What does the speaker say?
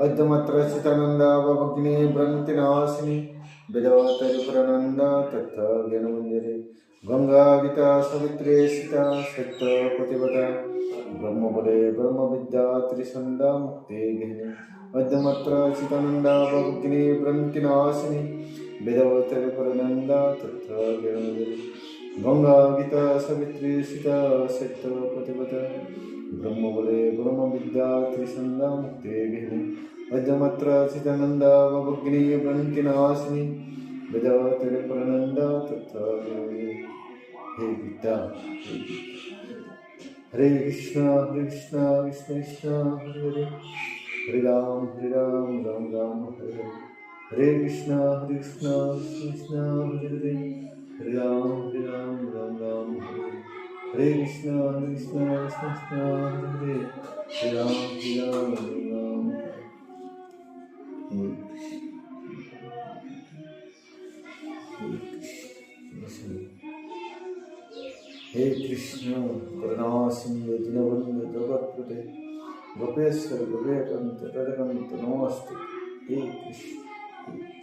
अद्यमत्र चितानन्दा भगिनी भ्रान्तिनाशिनी विदवतरिपुरनन्दा तत्र ज्ञानमञ्जरी गंगा गीता सवित्रे सीता सत्यपतिवता ब्रह्मबले ब्रह्मविद्या त्रिसन्दा मुक्ति गिरिणी अद्यमत्र चितानन्दा भगिनी भ्रान्तिनाशिनी विदवतरिपुरनन्दा तत्र ज्ञानमञ्जरी गंगा गीता सवित्री सीता सत्यपतिवता ब्रह्मबले ब्रह्मविद्या त्रिसन्दा मुक्ति गिरिणी अद्यमत्र चिदानन्दा भगिनी भ्रान्तिनाशिनी विदवतिरिपुरनन्दा तत्र हे गीता हरे कृष्ण कृष्ण कृष्ण हरे हरे हरे राम राम राम हरे हरे हरे कृष्ण कृष्ण कृष्ण हरे हरे हरे राम राम हरे हरे कृष्ण कृष्ण कृष्ण हरे हरे हरे राम हे कृष्ण करुणासिंधु दीनबंधु जगत्पते गोपेश्वर गोपेकांत तदकंत नमस्ते हे कृष्ण।